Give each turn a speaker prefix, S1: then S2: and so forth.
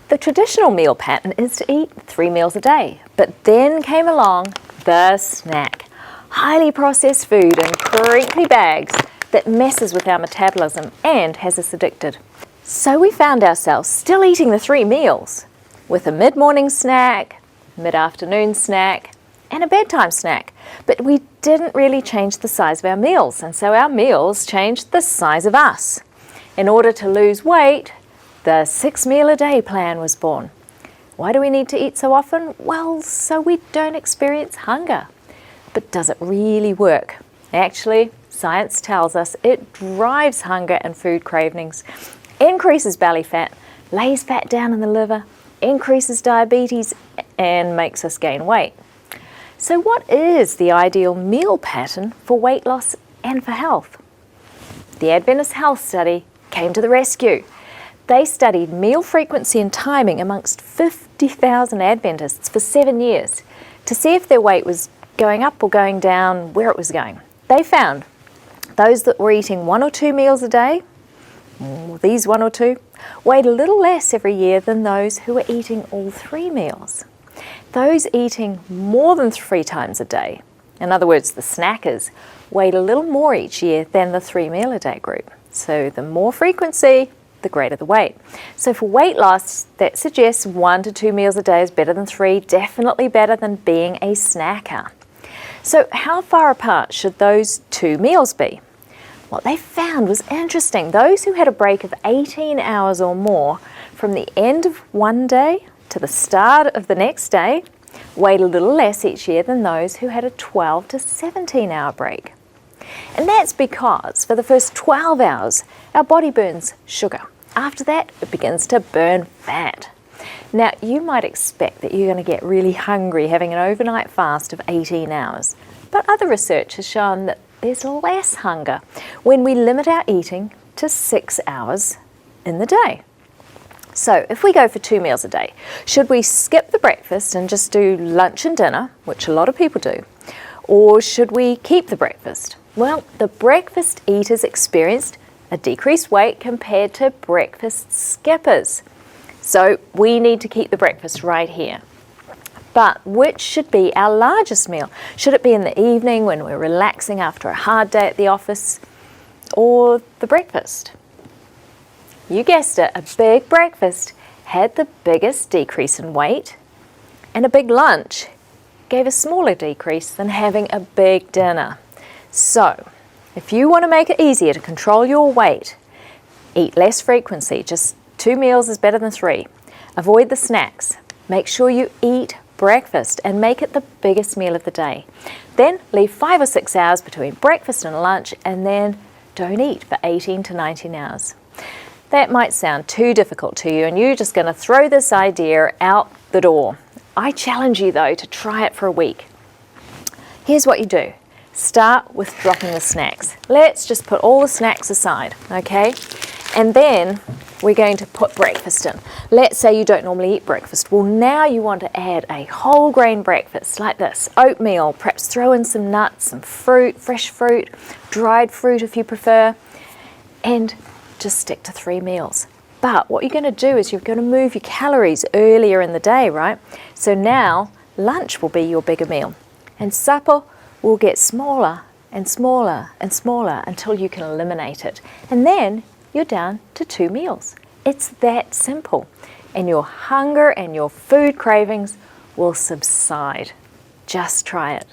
S1: The traditional meal pattern is to eat 3 meals a day, but then came along the snack. Highly processed food in crinkly bags that messes with our metabolism and has us addicted. So we found ourselves still eating the 3 meals, with a mid-morning snack, mid-afternoon snack, and a bedtime snack. But we didn't really change the size of our meals, and so our meals changed the size of us. In order to lose weight, the 6 meal a day plan was born. Why do we need to eat so often? Well, so we don't experience hunger. But does it really work? Actually, science tells us it drives hunger and food cravings, increases belly fat, lays fat down in the liver, increases diabetes, and makes us gain weight. So what is the ideal meal pattern for weight loss and for health? The Adventist Health Study came to the rescue. They studied meal frequency and timing amongst 50,000 Adventists for 7 years to see if their weight was going up or going down, where it was going. They found those that were eating 1 or 2 meals a day, these 1 or 2, weighed a little less every year than those who were eating all 3 meals. Those eating more than 3 times a day, in other words, the snackers, weighed a little more each year than the 3 meal a day group. So the more frequency, the greater the weight. So for weight loss, that suggests 1 to 2 meals a day is better than 3, definitely better than being a snacker. So how far apart should those 2 meals be? What they found was interesting. Those who had a break of 18 hours or more from the end of one day to the start of the next day weighed a little less each year than those who had a 12 to 17 hour break. And that's because for the first 12 hours, our body burns sugar. After that, it begins to burn fat. Now, you might expect that you're going to get really hungry having an overnight fast of 18 hours. But other research has shown that there's less hunger when we limit our eating to 6 hours in the day. So if we go for 2 meals a day, should we skip the breakfast and just do lunch and dinner, which a lot of people do, or should we keep the breakfast? Well, the breakfast eaters experienced a decreased weight compared to breakfast skippers. So we need to keep the breakfast right here. But which should be our largest meal? Should it be in the evening when we're relaxing after a hard day at the office, or the breakfast? You guessed it, a big breakfast had the biggest decrease in weight, and a big lunch gave a smaller decrease than having a big dinner. So, if you want to make it easier to control your weight, eat less frequency, just 2 meals is better than 3. Avoid the snacks. Make sure you eat breakfast and make it the biggest meal of the day. Then leave 5 or 6 hours between breakfast and lunch, and then don't eat for 18 to 19 hours. That might sound too difficult to you, and you're just going to throw this idea out the door. I challenge you though to try it for a week. Here's what you do. Start with dropping the snacks. Let's just put all the snacks aside, okay? And then we're going to put breakfast in. Let's say you don't normally eat breakfast. Well, now you want to add a whole grain breakfast like this. Oatmeal, perhaps throw in some nuts, some fruit, fresh fruit, dried fruit if you prefer, and just stick to 3 meals. But what you're going to do is you're going to move your calories earlier in the day, right? So now lunch will be your bigger meal, and supper will get smaller and smaller and smaller until you can eliminate it. And then you're down to 2 meals. It's that simple. And your hunger and your food cravings will subside. Just try it.